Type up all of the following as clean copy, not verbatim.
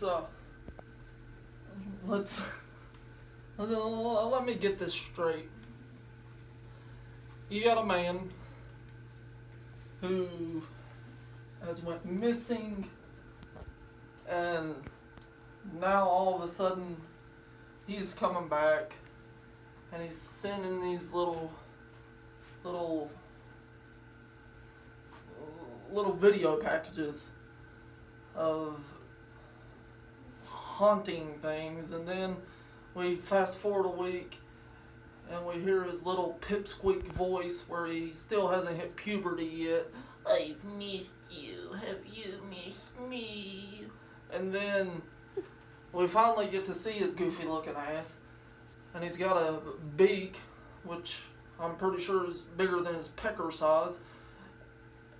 let's let's let me get this straight. You got a man who has went missing, and now all of a sudden he's coming back, and he's sending these little video packages of haunting things, and then we fast forward a week and we hear his little pipsqueak voice where he still hasn't hit puberty yet. I've missed you. Have you missed me? And then we finally get to see his goofy looking ass, and he's got a beak, which I'm pretty sure is bigger than his pecker size.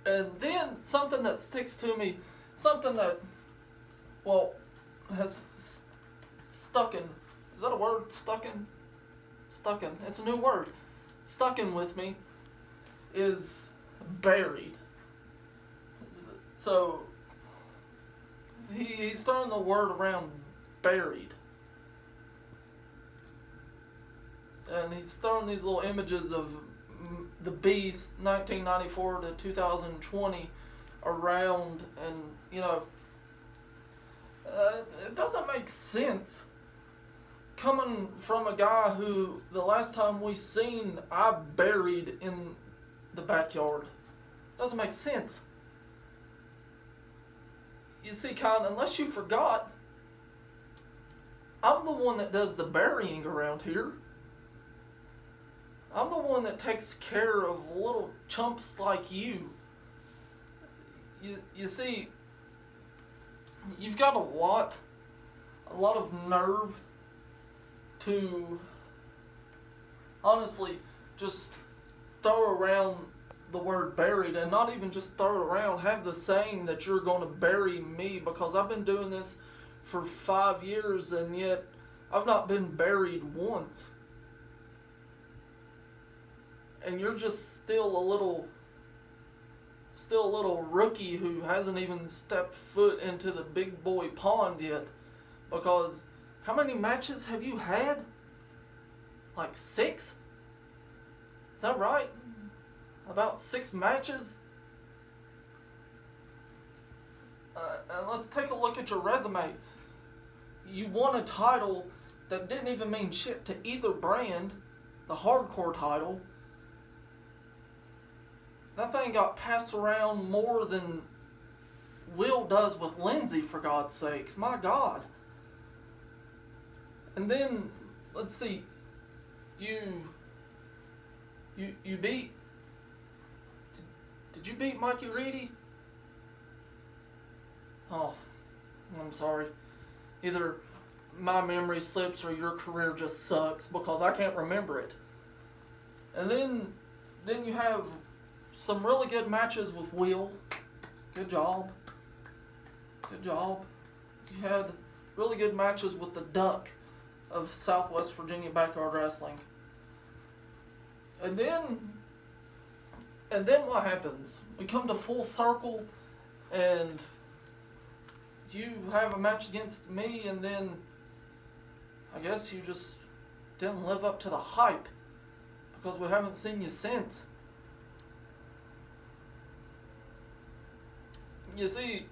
And then something that sticks to me, something that, well, has stuck in, is that a word? Stuck in? It's a new word. Stuck in with me is buried. So, he's throwing the word around buried. And he's throwing these little images of the Beast, 1994 to 2020, around, and, you know, it doesn't make sense coming from a guy who, the last time we seen, I buried in the backyard. Doesn't make sense. You see, Kine, unless you forgot, I'm the one that does the burying around here. I'm the one that takes care of little chumps like you. You see, you've got a lot of nerve to honestly just throw around the word buried, and not even just throw it around, have the saying that you're going to bury me, because I've been doing this for 5 years and yet I've not been buried once. And you're just still a little rookie who hasn't even stepped foot into the big boy pond yet. Because how many matches have you had? Like 6? Is that right? About 6 matches? And let's take a look at your resume. You won a title that didn't even mean shit to either brand, the hardcore title. That thing got passed around more than Will does with Lindsay, for God's sakes. My God. And then, let's see, you beat, did you beat Mikey Reedy? Oh, I'm sorry. Either my memory slips or your career just sucks, because I can't remember it. And then you have some really good matches with Will. Good job. Good job. You had really good matches with the Duck of Southwest Virginia Backyard Wrestling. And then what happens? We come to full circle, and you have a match against me, and then I guess you just didn't live up to the hype, because we haven't seen you since. You see,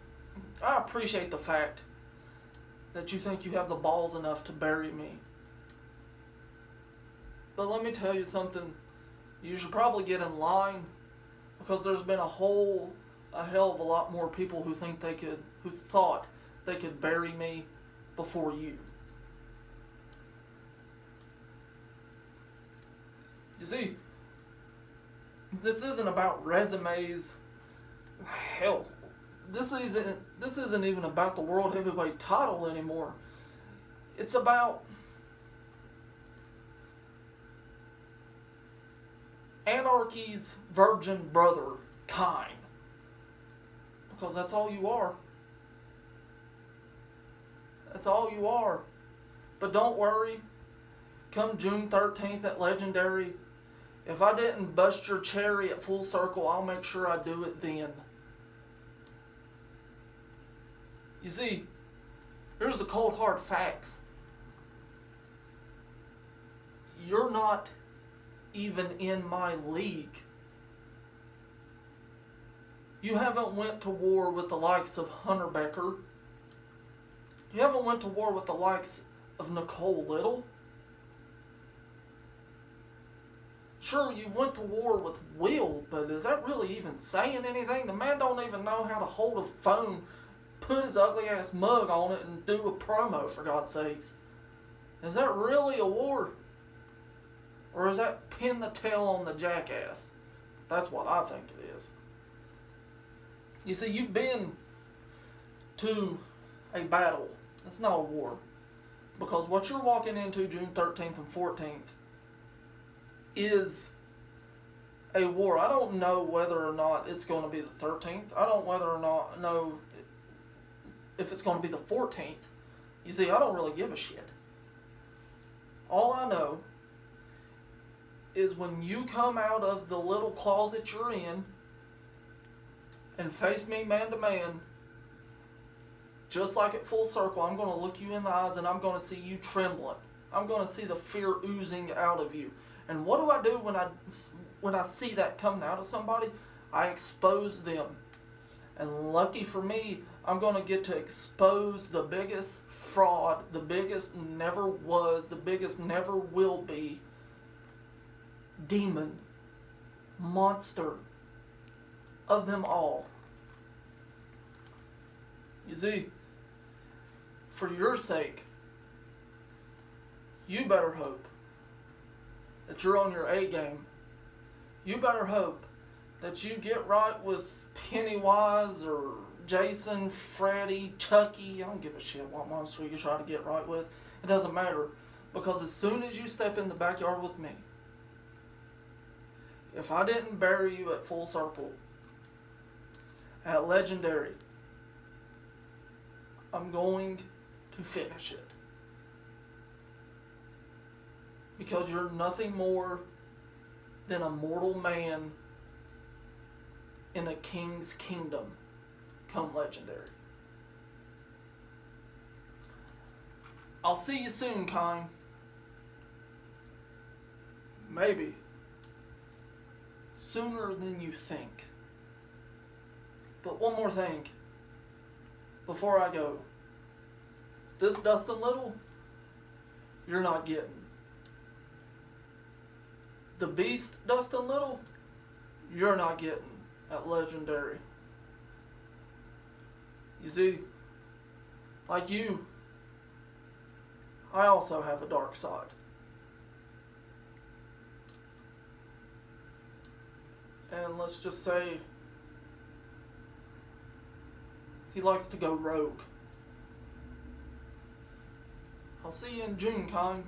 I appreciate the fact that you think you have the balls enough to bury me. But let me tell you something. You should probably get in line, because there's been a hell of a lot more people who thought they could bury me before you. You see, this isn't about resumes. Hell, this isn't even about the World Heavyweight title anymore. It's about Anarchy's virgin brother, Kine. Because that's all you are. That's all you are. But don't worry. Come June 13th at Legendary, if I didn't bust your cherry at Full Circle, I'll make sure I do it then. You see, Here's the cold hard facts. You're not even in my league. You haven't went to war with the likes of Hunter Becker. You haven't went to war with the likes of Nicole Little. Sure, you went to war with Will, but is that really even saying anything? The man don't even know how to hold a phone, put his ugly ass mug on it, and do a promo, for God's sakes. Is that really a war? Or is that pin the tail on the jackass? That's what I think it is. You see, you've been to a battle. It's not a war. Because what you're walking into June 13th and 14th is a war. I don't know whether or not it's going to be the 13th. I don't whether or not know if it's going to be the 14th. You see, I don't really give a shit. All I know is when you come out of the little closet you're in and face me man to man, just like at Full Circle, I'm going to look you in the eyes and I'm going to see you trembling. I'm going to see the fear oozing out of you. And what do when I see that coming out of somebody? I expose them. And lucky for me, I'm going to get to expose the biggest fraud, the biggest never was, the biggest never will be demon, monster of them all. You see, for your sake, you better hope that you're on your A game. You better hope that you get right with Pennywise or Jason, Freddy, Chucky. I don't give a shit what monster you try to get right with. It doesn't matter. Because as soon as you step in the backyard with me, if I didn't bury you at Full Circle, at Legendary, I'm going to finish it. Because you're nothing more than a mortal man in a king's kingdom come Legendary. I'll see you soon, Kine. Maybe. Sooner than you think. But one more thing before I go. This Dustin Little, you're not getting. The Beast Dustin Little, you're not getting at Legendary. You see, like you, I also have a dark side. And let's just say he likes to go rogue. I'll see you in June, Kine.